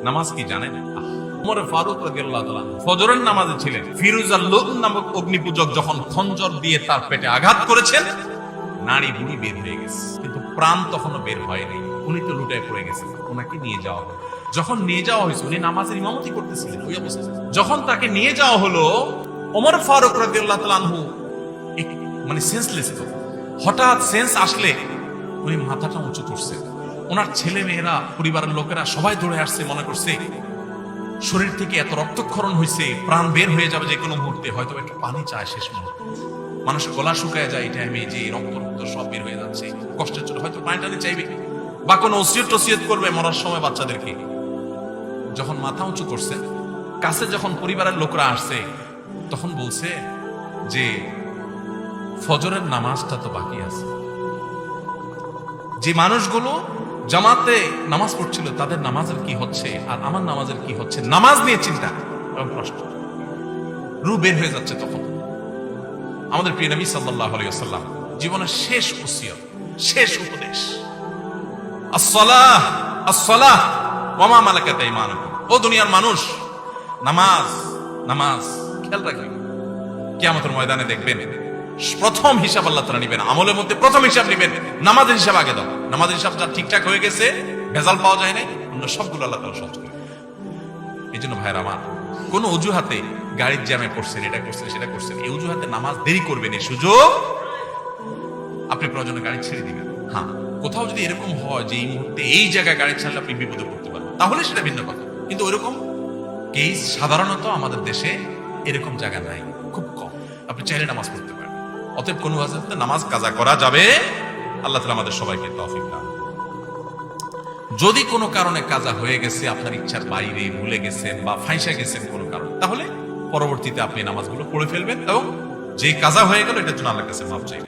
নামাজ কি জানেন? ওমর ফারুক রাদিয়াল্লাহু তাআলা ফজরের নামাজে ছিলেন। ফিরুজাল লুতুন নামক অগ্নিপূজক যখন খঞ্জর দিয়ে তার পেটে আঘাত করেছেন, নাড়ি বুড়ি বের হয়ে গেছে, কিন্তু প্রাণ তখনও বের হয়নি। উনি তো লুটায় পড়ে গেছেন। ওনাকে নিয়ে যাওয়া হলো। যখন নিয়ে যাওয়া হয়েছে, উনি নামাজের ইমামতি করতেছিলেন ওই অবস্থায়। যখন তাকে নিয়ে যাওয়া হলো, ওমর ফারুক রাদিয়াল্লাহু তাআলা আনহু মানে সেন্সলেস। তো হঠাৎ সেন্স আসলে উনি মাথাটা উঁচু করছে। ওনার ছেলে মেয়েরা, পরিবারের লোকেরা সবাই দৌড়ে আসছে, মনে করছে শরীর থেকে এত রক্তক্ষরণ হয়েছে, প্রাণ বের হয়ে যাবে যে কোনো মুহূর্তে, হয়তো একটু পানি চায় শেষ মুহূর্তে। মানুষের গলা শুকায় যায় এই টাইমে, যে রক্ত রক্ত সব বের হয়ে যাচ্ছে, কষ্টের জন্য হয়তো পানি টানি চাইবে বা কোনো ওসিয়ত টসিয়ত করবে মরার সময় বাচ্চাদেরকে। যখন মাথা উঁচু করছে, কাছে যখন পরিবারের লোকরা আসছে, তখন বলছে যে ফজরের নামাজটা তো বাকি আছে। যে মানুষগুলো জামাতে নামাজ পড়ছিল তাদের নামাজের কি হচ্ছে আর আমার নামাজের কি হচ্ছে, নামাজ নিয়ে চিন্তা এবং প্রশ্ন রু বের হয়ে যাচ্ছে। তখন আমাদের প্রিয় নবী সাল্লাল্লাহু আলাইহি ওয়াসাল্লাম জীবনের শেষ ওসিয়ত, শেষ উপদেশ, আসসালাহ আসসালাহ ওয়া মা মালাকাত আইমানুকুম। ও দুনিয়ার মানুষ, নামাজ নামাজ খেয়াল রাখবেন। কিয়ামতের ময়দানে দেখবেন প্রথম হিসাব আল্লাহ তাআলা নেবেন। আমলের মধ্যে প্রথম হিসাব নেবেন, নামাজের হিসাব আগে দাও। নামাজের হিসাব যা ঠিকঠাক হয়ে গেছে, ভেজাল পাওয়া যায় না, অন্য সবগুলো আল্লাহ তাআলা সহজ করে। এই জন্য ভাইরা আমার, কোন অজুহাতে গাড়ির জ্যামে পড়ছেন, এটা করছেন সেটা করছেন, এই অজুহাতে নামাজ দেরি করবেন, এই সুযোগ আপনি প্রয়োজনে গাড়ি ছেড়ে দিবেন। হ্যাঁ, কোথাও যদি এরকম হয় যে এই মুহূর্তে এই জায়গায় গাড়ি ছাড়লে আপনি বিপদে পড়তে পারেন, তাহলে সেটা ভিন্ন কথা। কিন্তু ওইরকম কেস সাধারণত আমাদের দেশে এরকম জায়গা নাই, খুব কম। আপনি চাইলে নামাজ পড়তে পারেন। অতএব কোন ওয়াজিবে নামাজ কাজা করা যাবে। আল্লাহ তাআলা আমাদের সবাইকে তৌফিক দান। যদি কোনো কারণে কাজা হয়ে গেছে, আপনার ইচ্ছার বাইরে ভুলে গেছেন বা ফাঁসা গেছেন কোনো কারণে, তাহলে পরবর্তীতে আপনি নামাজগুলো পড়ে ফেলবেন এবং যে কাজা হয়ে গেল এটার জন্য আল্লাহর কাছে মাফ চাইবেন।